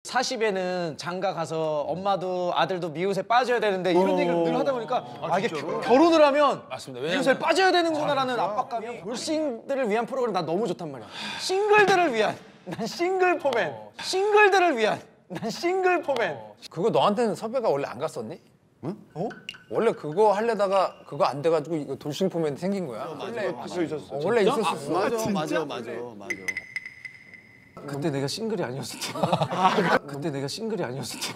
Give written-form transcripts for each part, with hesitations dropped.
40에는 장가 가서 엄마도 아들도 미웃에 빠져야 되는데 이런 얘기를 늘 하다 보니까 이게 결혼을 하면 맞습니다. 미웃에 빠져야 되는구나라는 압박감이 돌싱들을 위한 프로그램 난 너무 좋단 말이야. 싱글들을 위한 난 싱글 포맨 싱글들을 위한 난 싱글 포맨. 그거 너한테는 섭외가 원래 안 갔었니? 응? 어? 원래 그거 하려다가 그거 안 돼가지고 이거 돌싱 포맨이 생긴 거야. 원래 있었어. 원래 있었어. 맞아. 그때 내가 싱글이 아니었을 때. 그때 내가 싱글이 아니었을 때.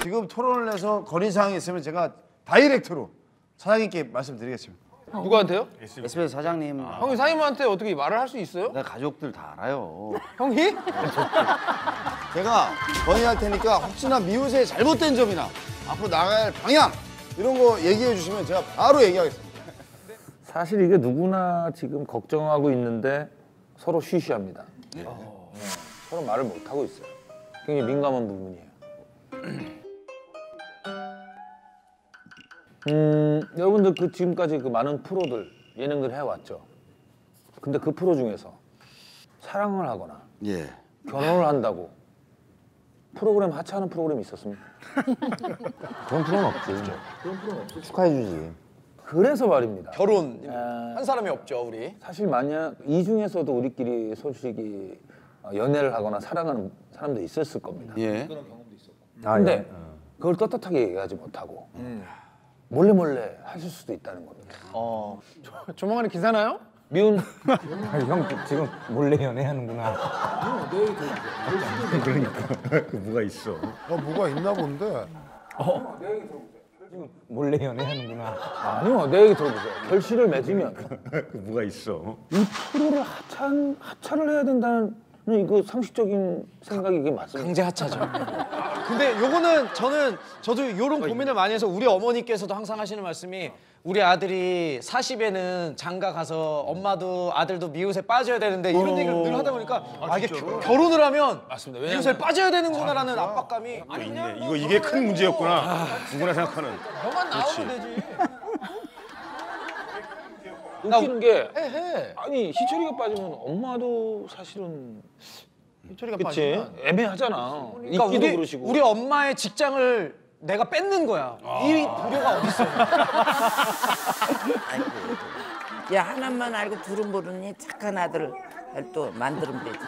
지금 토론을 해서 건의사항이 있으면 제가 다이렉트로 사장님께 말씀드리겠습니다. 누구한테요? SBS 사장님. 형이 사장님한테 어떻게 말을 할 수 있어요? 내 가족들 다 알아요. 형이? 제가 건의할 테니까 혹시나 미우새의 잘못된 점이나 앞으로 나가야 할 방향 이런 거 얘기해 주시면 제가 바로 얘기하겠습니다. 사실 이게 누구나 지금 걱정하고 있는데 서로 쉬쉬합니다. 서로 말을 못 하고 있어요. 굉장히 민감한 부분이에요. 여러분들 그 지금까지 그 많은 프로들 예능들 해왔죠. 근데 그 프로 중에서 사랑을 하거나 예. 결혼을 한다고 프로그램 하차하는 프로그램이 있었습니까? 그런 프로는 없지. 그런 프로는 없지. 축하해주지. 그래서 말입니다. 결혼 한 사람이 없죠 우리. 사실 만약 이 중에서도 우리끼리 솔직히 연애를 하거나 사랑하는 사람도 있었을 겁니다. 예. 그런 경험도 있었고. 근데 그걸 떳떳하게 얘기하지 못하고 몰래 하실 수도 있다는 겁니다. 조만간에 기사 나요? 미운 형 지금 몰래 연애하는구나. 그러니까 그 뭐가 있어? 뭐가 있나 본데. 몰래 연애하는구나. 아니요, 내 얘기 들어보세요. 결실을 맺으면 그 뭐가 있어? 이 프로를 하차를 해야 된다는 이거 상식적인 생각이 이게 맞습니다. 강제 하차죠. 근데 요거는 저도 이런 고민을 많이 해서 우리 어머니께서도 항상 하시는 말씀이 우리 아들이 40에는 장가 가서 엄마도 아들도 미웃에 빠져야 되는데 이런 얘기를 늘 하다 보니까 이게 결혼을 하면 맞습니다. 미웃에 빠져야 되는구나라는 압박감이 아니 그냥 뭐 이게 큰 문제였구나. 누구나 생각하는. 너만 나오면 되지. 웃기는 게 해. 아니 희철이가 빠지면 엄마도 사실은 희철이가 그치 빠지면 애매하잖아. 그러니까 있기도 그러시고. 우리 엄마의 직장을 내가 뺏는 거야. 이 불효가 어딨어. 야 하나만 알고 둘은 모르니 착한 아들을 또 만들면 되지.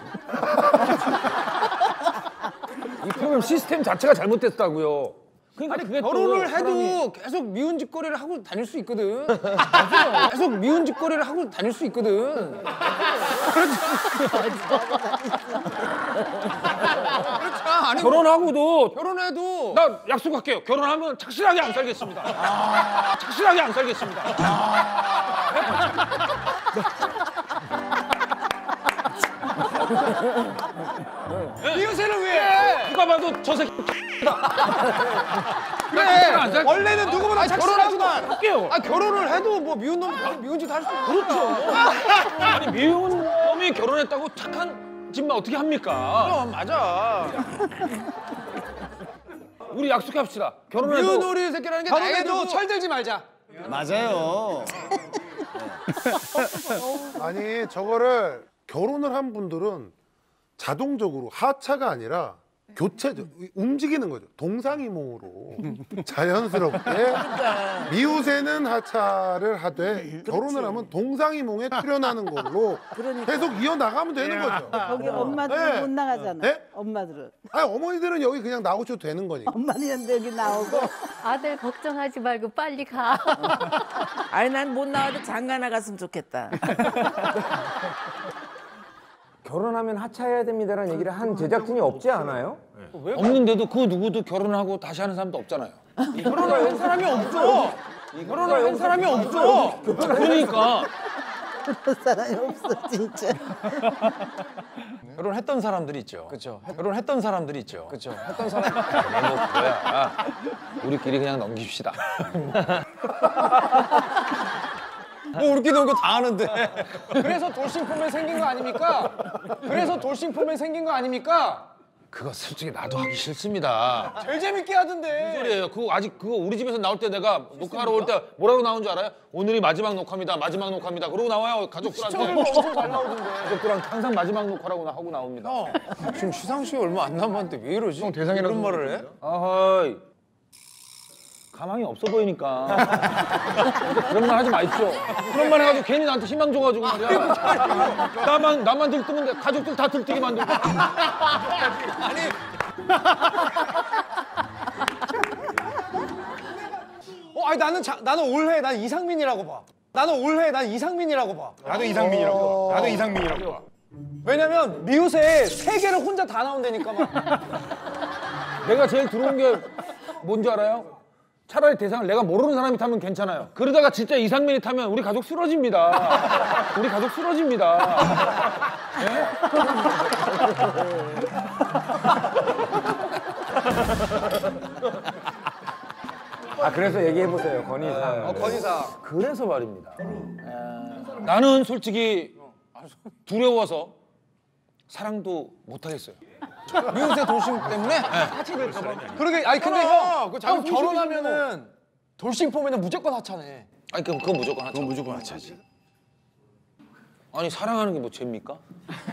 이 프로그램 시스템 자체가 잘못됐다고요. 그러니까 그게 결혼을 또 해도 계속 미운 짓거리를 하고 다닐 수 있거든. 맞아요. 계속 미운 짓거리를 하고 다닐 수 있거든. 그렇죠. 아니 결혼해도 나 약속할게요. 결혼하면 착실하게 안 살겠습니다. 착실하게 안 살겠습니다. 미웃을 위해 누가 봐도 저 새끼 그래. 원래는 누구보다 착실하구만. 할게요. 결혼을 해도 뭐 미운 놈 미운 짓 할 수 있고. 그렇죠. 아니 미운 놈이 결혼했다고 착한 짓만 어떻게 합니까? 맞아. 우리 약속합시다. 결혼해도 미운 우리 새끼라는 게 나에게도 결혼해도 철들지 말자. 맞아요. 아니 저거를 결혼을 한 분들은 자동적으로 하차가 아니라 교체죠. 움직이는 거죠. 동상이몽으로 자연스럽게 미우새는 하차를 하되 결혼을 하면 동상이몽에 출연하는 걸로 계속 이어나가면 되는 거죠. 거기 엄마들은 네. 못 나가잖아. 네? 엄마들은. 아니 어머니들은 여기 그냥 나오셔도 되는 거니까. 엄마는 여기 나오고. 아들 걱정하지 말고 빨리 가. 아니 난 못 나와도 장가 나갔으면 좋겠다. 결혼하면 하차해야 됩니다라는 얘기를 한 제작진이 없지 않아요? 없는데도 그 누구도 결혼하고 다시 하는 사람도 없잖아요. 결혼할 사람이 없어. 결혼할 사람이 없어. 그러니까 그런 사람이 없어 진짜. 결혼했던 사람들이 있죠. 그렇죠. 결혼했던 사람들이 있죠. 그렇죠. 했던 사람. 뭐 그거야. 우리끼리 그냥 넘깁시다. 뭐 우리끼리 놀고 다 하는데. 그래서 돌싱폼에 생긴 거 아닙니까? 그래서 돌싱폼에 생긴 거 아닙니까? 그거 솔직히 나도 하기 싫습니다. 제일 재밌게 하던데. 소리예요. 그거 아직 그거 우리 집에서 나올 때 내가 녹화하러 올 때 뭐라고 나온 줄 알아요? 오늘이 마지막 녹화입니다. 마지막 녹화입니다. 그러고 나와요. 가족들한테. 엄청 잘 나오던데. 가족들한테 항상 마지막 녹화라고 하고 나옵니다. 지금 시상식이 얼마 안 남았는데 왜 이러지? 형 대상이라고 이런 말을 해? 아하이. 가망이 없어 보이니까. 그런 말 하지 마십시오. 그런 말 해가지고 괜히 나한테 희망 줘가지고 말이야. 나만 들뜨는데 가족들 다 들뜨게 만들고. 아니 나는 올해 난 이상민이라고 봐. 난 이상민이라고 봐. 나도 이상민이라고. 나도 이상민이라고. 봐. 왜냐면 미우새 3개를 혼자 다 나온다니까 막. 내가 제일 들어온 게 뭔지 알아요? 차라리 대상을 내가 모르는 사람이 타면 괜찮아요. 그러다가 진짜 이상민이 타면 우리 가족 쓰러집니다. 우리 가족 쓰러집니다. 예? 아 그래서 얘기해 보세요 건의사항. 건의사. 그래서 말입니다. 나는 솔직히 두려워서 사랑도 못 하겠어요. 미우새 돌싱 때문에? 그러게 아니 근데 형 결혼하면은 돌싱 포면은 무조건 하차네. 아니 그건 무조건 하죠. 그건 무조건 하차지. 아니 사랑하는 게 뭐 죄입니까?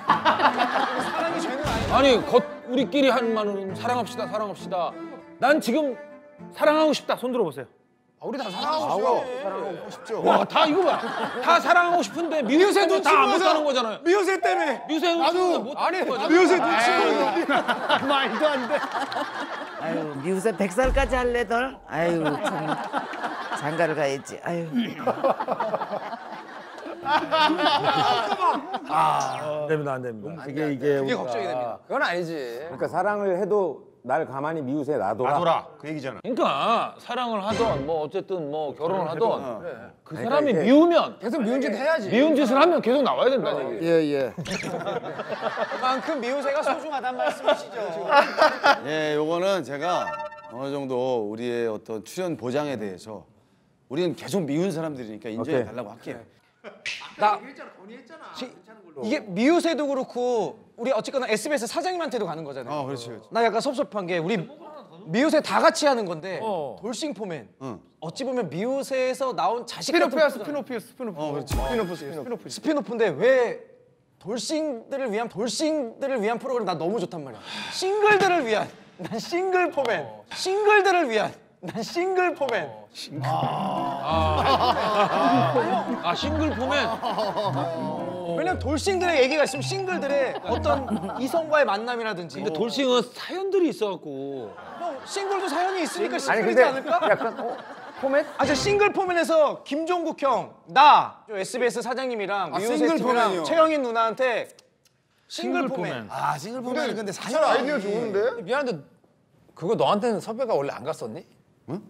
사랑이 죄는 아니야. 아니 우리끼리 한 말은 사랑합시다 사랑합시다. 난 지금 사랑하고 싶다. 손 들어보세요. 우리 다 사랑하고 쉽죠. 와 다 이거 봐. 다 사랑하고 싶은데 미우새도 다 못하는 거잖아요. 미우새 때문에. 미우새 나도 못하는 거잖아. 미우새 눈치 보는 말도 안 돼. 아유 미우새 100살까지 할래 널? 아유 참 장가를 가야지. 아유. 안 됩니다 안 됩니다. 이게 그게 걱정이 됩니다. 그건 아니지. 그러니까 사랑을 해도 날 가만히 미우새 놔둬라. 놔둬라. 그 얘기잖아. 그러니까 사랑을 하던 뭐 어쨌든 뭐 결혼을 하던 그 사람이 이게- 미우면 계속 미운 짓 해야지. 미운 짓을 하면 계속 나와야 된다는 얘기. 예. 그만큼 미우새가 소중하단 말씀이시죠. 예, 요거는 제가 어느 정도 우리의 어떤 출연 보장에 대해서 우리는 계속 미운 사람들이니까 인정해 오케이. 달라고 할게요. 이게 미우새도 그렇고 우리 어쨌거나 SBS 사장님한테도 가는 거잖아요. 그렇지, 그렇지. 나 약간 섭섭한 게 우리 미우새 다 같이 하는 건데 돌싱 포맨. 어찌 보면 미우새에서 나온 자식 같은 스피노프야 스피노프. 그렇지. 스피노프인데 왜 돌싱들을 위한 프로그램 나 너무 좋단 말이야. 싱글들을 위한 난 싱글 포맨. 싱글들을 위한 난 싱글 포맨. 아 싱글 보면 왜냐면 돌싱들의 얘기가 있으면 싱글들의 어떤 이성과의 만남이라든지. 근데 돌싱은 사연들이 있어갖고 형 싱글도 사연이 있으니까 아니 싱글이지 근데 않을까? 약간 포맷? 아, 저 싱글 포맨에서 김종국 형, 나, 저 SBS 사장님이랑 미우새 싱글 팀이랑 포맨이요? 최영인 누나한테 싱글 포맨. 아, 싱글 포맨은 근데 사실 아이디어 좋은데? 미안한데 그거 너한테는 섭외가 원래 안 갔었니? 응?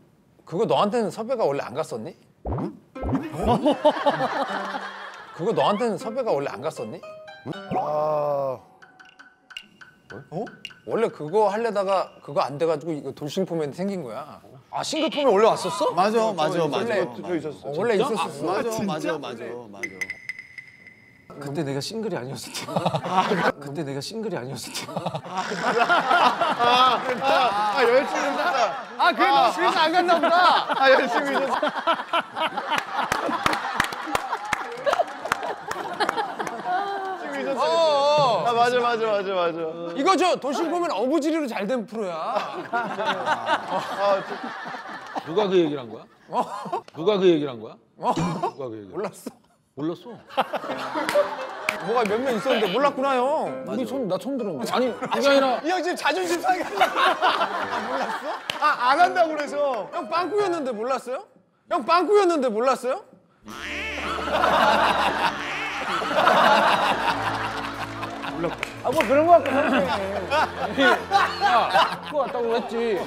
그거 너한테는 섭외가 원래 안 갔었니? 응? 그거 너한테는 섭외가 원래 안 갔었니? 원래 그거 하려다가 그거 안 돼가지고 이거 돌싱 포맨 생긴 거야. 아, 싱글 포맨 원래 왔었어? 맞아. 원래 있었어. 맞아. 그때 내가 싱글이 아니었을 때. 그때 내가 싱글이 없었을 때. 열심히 했다. 그래서 안 갔나 보다. 열심히 했어. 맞아. 이거 저 돌싱 포맨 어부지리로 잘 된 프로야. 누가 그 얘기를 한 거야? 누가 그 얘기를 한 거야? 누가 그 얘기? 몰랐어. 몰랐어. 뭐가 몇 명 있었는데 몰랐구나 형. 나 처음 들은 거야. 아니 그게 아니라 이 형 지금 자존심 상해. 몰랐어? 안 한다고 그래서. 형 빵꾸였는데 몰랐어요? 형 빵꾸였는데 몰랐어요? 아 뭐 그런 거 같고 야 그거 왔다고 했지.